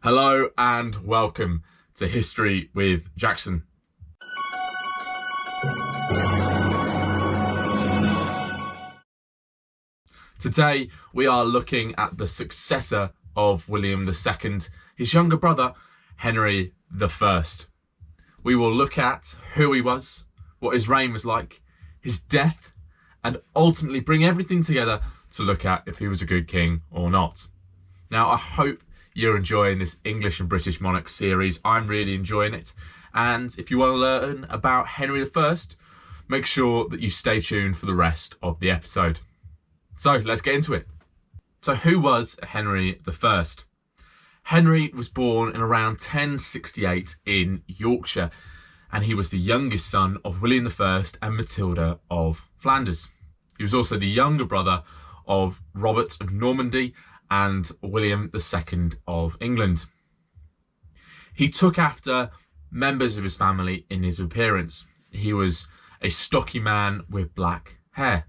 Hello and welcome to History with Jackson. Today we are looking at the successor of William II, his younger brother, Henry I. We will look at who he was, what his reign was like, his death, and ultimately bring everything together to look at if he was a good king or not. Now, I hope you're enjoying this English and British Monarchs series. I'm really enjoying it. And if you want to learn about Henry I, make sure that you stay tuned for the rest of the episode. So let's get into it. So who was Henry I? Henry was born in around 1068 in Yorkshire, and he was the youngest son of William I and Matilda of Flanders. He was also the younger brother of Robert of Normandy and William II of England. He took after members of his family in his appearance. He was a stocky man with black hair.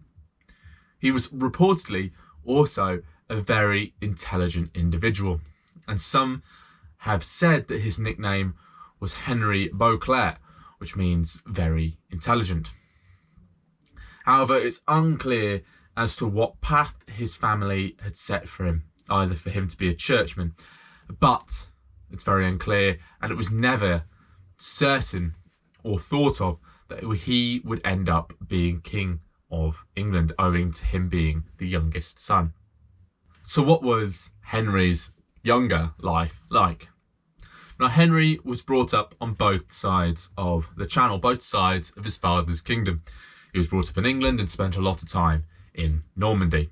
He was reportedly also a very intelligent individual, and some have said that his nickname was Henry Beauclerc, which means very intelligent. However, it's unclear as to what path his family had set for him, either for him to be a churchman, but it's very unclear, and it was never certain or thought of that he would end up being King of England, owing to him being the youngest son. So what was Henry's younger life like? Now, Henry was brought up on both sides of the Channel, both sides of his father's kingdom. He was brought up in England and spent a lot of time in Normandy.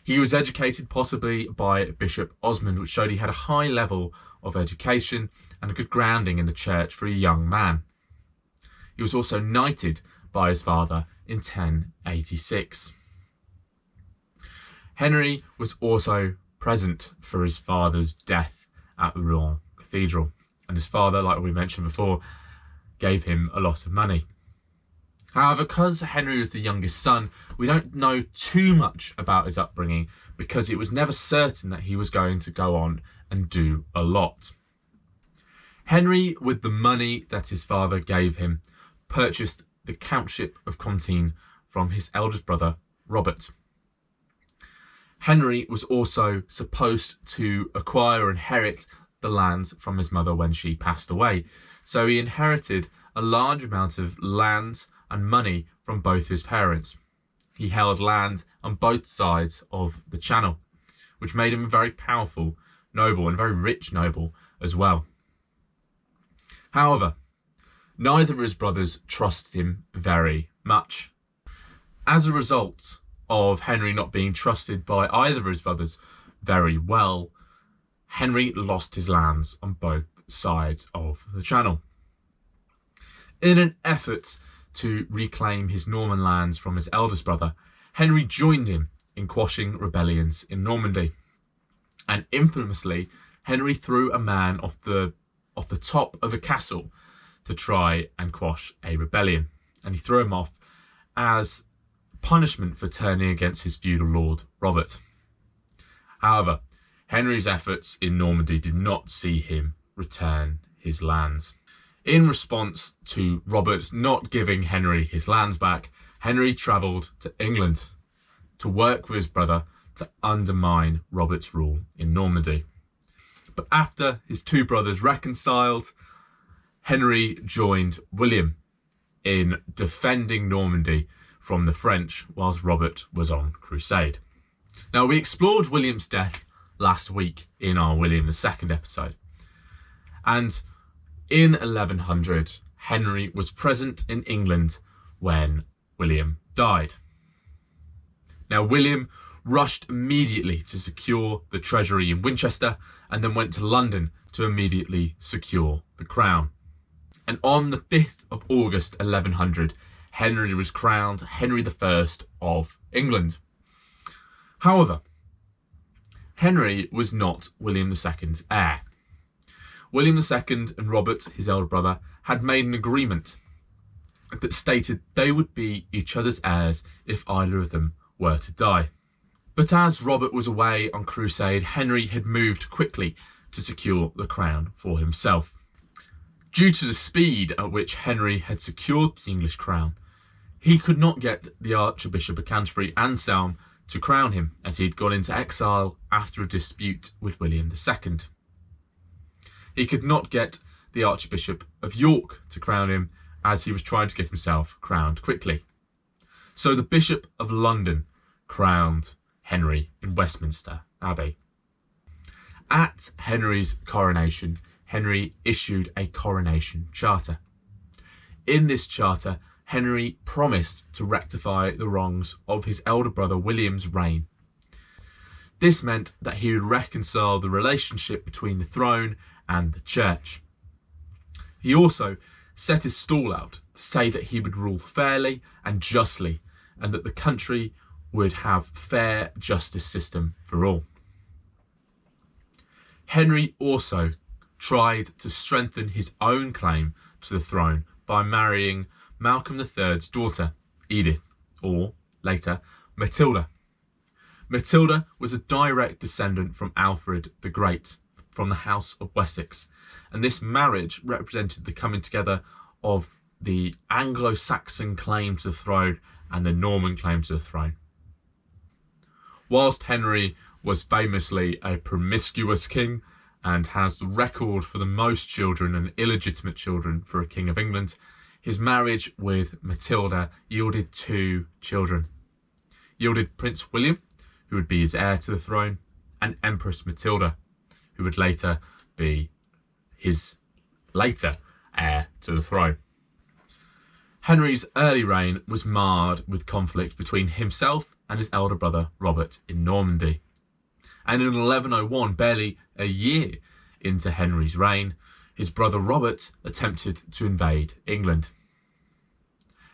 He was educated possibly by Bishop Osmond, which showed he had a high level of education and a good grounding in the church for a young man. He was also knighted by his father in 1086. Henry was also present for his father's death at Rouen Cathedral, and his father, like we mentioned before, gave him a lot of money. However, because Henry was the youngest son, we don't know too much about his upbringing because it was never certain that he was going to go on and do a lot. Henry, with the money that his father gave him, purchased the Countship of Contine from his eldest brother, Robert. Henry was also supposed to acquire or inherit the land from his mother when she passed away, so he inherited a large amount of land and money from both his parents. He held land on both sides of the Channel, which made him a very powerful noble and a very rich noble as well. However, neither of his brothers trusted him very much. As a result of Henry not being trusted by either of his brothers very well, Henry lost his lands on both sides of the Channel. In an effort to reclaim his Norman lands from his eldest brother, Henry joined him in quashing rebellions in Normandy. And infamously, Henry threw a man off the top of a castle to try and quash a rebellion. And he threw him off as punishment for turning against his feudal lord, Robert. However, Henry's efforts in Normandy did not see him return his lands. In response to Robert not giving Henry his lands back, Henry travelled to England to work with his brother to undermine Robert's rule in Normandy. But after his two brothers reconciled, Henry joined William in defending Normandy from the French whilst Robert was on crusade. Now, we explored William's death last week in our William II episode, and in 1100, Henry was present in England when William died. Now, William rushed immediately to secure the treasury in Winchester and then went to London to immediately secure the crown. And on the 5th of August 1100, Henry was crowned Henry I of England. However, Henry was not William II's heir. William II and Robert, his elder brother, had made an agreement that stated they would be each other's heirs if either of them were to die. But as Robert was away on crusade, Henry had moved quickly to secure the crown for himself. Due to the speed at which Henry had secured the English crown, he could not get the Archbishop of Canterbury, Anselm, to crown him, as he had gone into exile after a dispute with William II. He could not get the Archbishop of York to crown him, as he was trying to get himself crowned quickly. So the Bishop of London crowned Henry in Westminster Abbey. At Henry's coronation, Henry issued a coronation charter. In this charter, Henry promised to rectify the wrongs of his elder brother William's reign. This meant that he would reconcile the relationship between the throne and the church. He also set his stall out to say that he would rule fairly and justly, and that the country would have a fair justice system for all. Henry also tried to strengthen his own claim to the throne by marrying Malcolm III's daughter, Edith, or later Matilda. Matilda was a direct descendant from Alfred the Great, from the House of Wessex, and this marriage represented the coming together of the Anglo-Saxon claim to the throne and the Norman claim to the throne. Whilst Henry was famously a promiscuous king and has the record for the most children and illegitimate children for a king of England, his marriage with Matilda yielded 2 children. Yielded Prince William, who would be his heir to the throne, and Empress Matilda, who would later be his heir to the throne. Henry's early reign was marred with conflict between himself and his elder brother Robert in Normandy. And in 1101, barely a year into Henry's reign, his brother Robert attempted to invade England.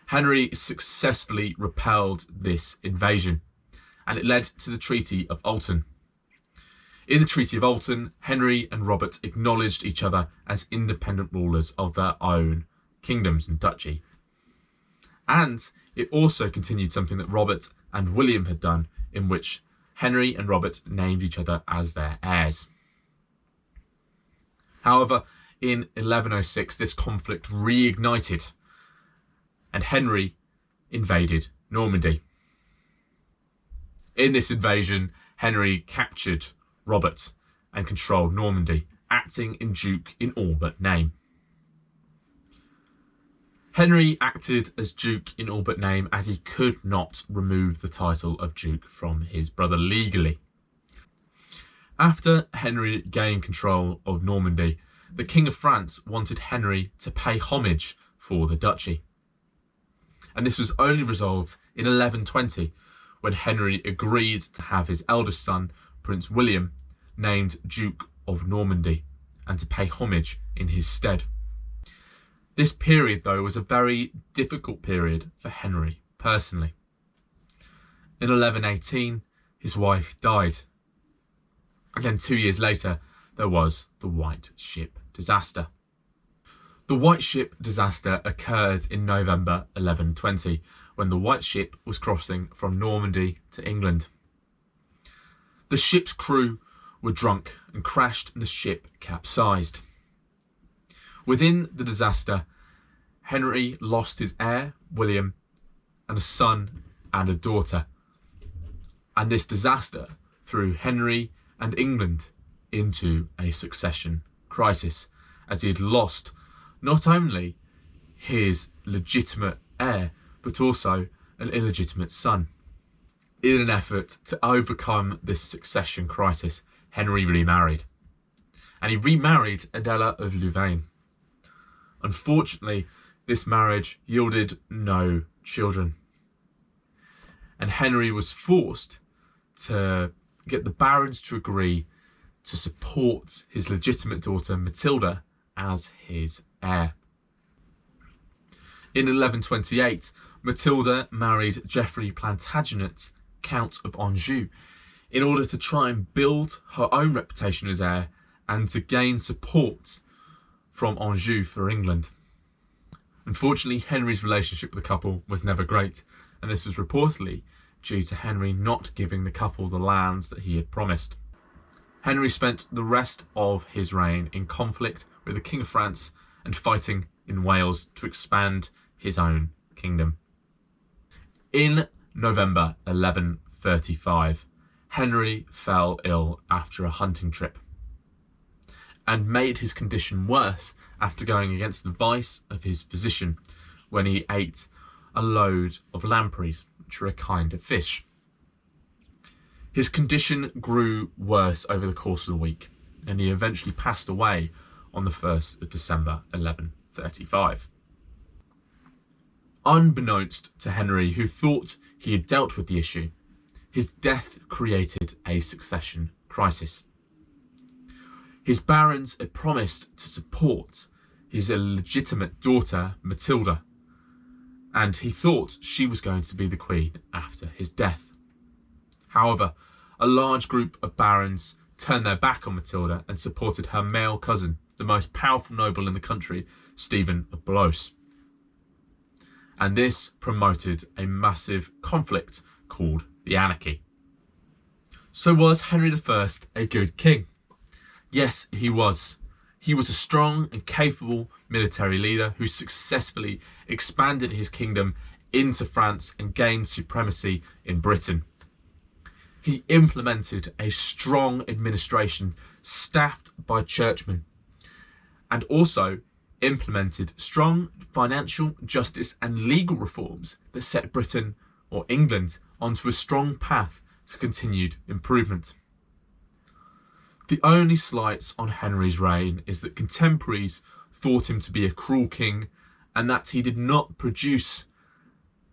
Henry successfully repelled this invasion, and it led to the Treaty of Alton. In the Treaty of Alton, Henry and Robert acknowledged each other as independent rulers of their own kingdoms and duchy. And it also continued something that Robert and William had done, in which Henry and Robert named each other as their heirs. However, in 1106, this conflict reignited, and Henry invaded Normandy. In this invasion, Henry captured Robert and controlled Normandy, acting in Duke in all but name. Henry acted as Duke in all but name as he could not remove the title of Duke from his brother legally. After Henry gained control of Normandy, the King of France wanted Henry to pay homage for the duchy. And this was only resolved in 1120, when Henry agreed to have his eldest son, Prince William, named Duke of Normandy, and to pay homage in his stead. This period, though, was a very difficult period for Henry personally. In 1118, his wife died. And then 2 years later, there was the White Ship disaster. The White Ship disaster occurred in November 1120, when the White Ship was crossing from Normandy to England. The ship's crew were drunk and crashed, and the ship capsized. Within the disaster, Henry lost his heir, William, and a son and a daughter. And this disaster threw Henry and England into a succession crisis, as he had lost not only his legitimate heir, but also an illegitimate son. In an effort to overcome this succession crisis, Henry remarried. And he remarried Adela of Louvain. Unfortunately, this marriage yielded no children. And Henry was forced to get the barons to agree to support his legitimate daughter Matilda as his heir. In 1128, Matilda married Geoffrey Plantagenet, Count of Anjou, in order to try and build her own reputation as heir and to gain support from Anjou for England. Unfortunately, Henry's relationship with the couple was never great, and this was reportedly due to Henry not giving the couple the lands that he had promised. Henry spent the rest of his reign in conflict with the King of France and fighting in Wales to expand his own kingdom. In November 1135, Henry fell ill after a hunting trip and made his condition worse after going against the advice of his physician when he ate a load of lampreys, which are a kind of fish. His condition grew worse over the course of the week, and he eventually passed away on the 1st of December 1135. Unbeknownst to Henry, who thought he had dealt with the issue, his death created a succession crisis. His barons had promised to support his illegitimate daughter, Matilda, and he thought she was going to be the queen after his death. However, a large group of barons turned their back on Matilda and supported her male cousin, the most powerful noble in the country, Stephen of Blois. And this promoted a massive conflict called the Anarchy. So was Henry I a good king? Yes, he was. He was a strong and capable military leader who successfully expanded his kingdom into France and gained supremacy in Britain. He implemented a strong administration staffed by churchmen and also implemented strong financial, justice and legal reforms that set Britain, or England, onto a strong path to continued improvement. The only slights on Henry's reign is that contemporaries thought him to be a cruel king and that he did not produce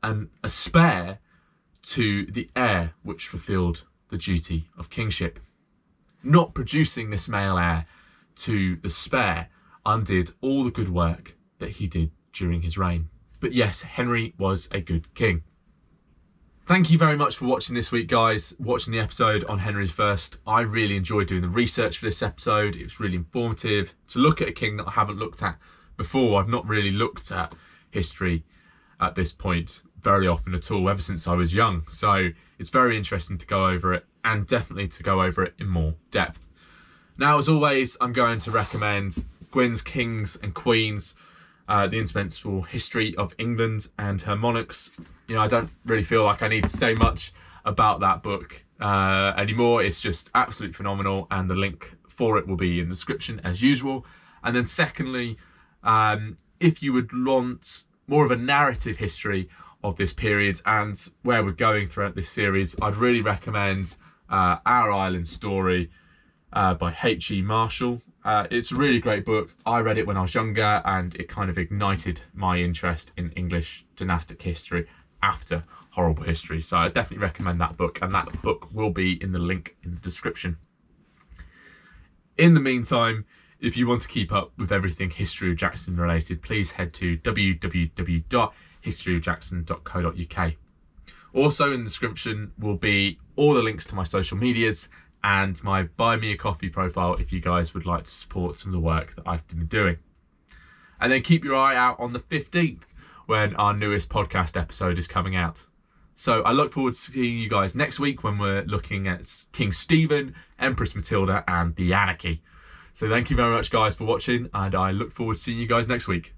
a spare to the heir which fulfilled the duty of kingship. Not producing this male heir to the spare undid all the good work that he did during his reign. But yes, Henry was a good king. Thank you very much for watching this week, guys, watching the episode on Henry I. I really enjoyed doing the research for this episode. It was really informative to look at a king that I haven't looked at before. I've not really looked at history at this point very often at all, ever since I was young. So it's very interesting to go over it, and definitely to go over it in more depth. Now, as always, I'm going to recommend Gwyn's Kings and Queens, the indispensable history of England and her monarchs. You know, I don't really feel like I need to say much about that book anymore. It's just absolutely phenomenal, and the link for it will be in the description as usual. And then secondly, if you would want more of a narrative history of this period and where we're going throughout this series, I'd really recommend Our Island Story by H.E. Marshall. It's a really great book. I read it when I was younger, and it kind of ignited my interest in English dynastic history after horrible history. So I definitely recommend that book, and that book will be in the link in the description. In the meantime, if you want to keep up with everything History of Jackson related, please head to www.historyofjackson.co.uk. Also in the description will be all the links to my social medias and my Buy Me a Coffee profile if you guys would like to support some of the work that I've been doing. And then keep your eye out on the 15th when our newest podcast episode is coming out. So I look forward to seeing you guys next week when we're looking at King Stephen, Empress Matilda and the Anarchy. So thank you very much, guys, for watching, and I look forward to seeing you guys next week.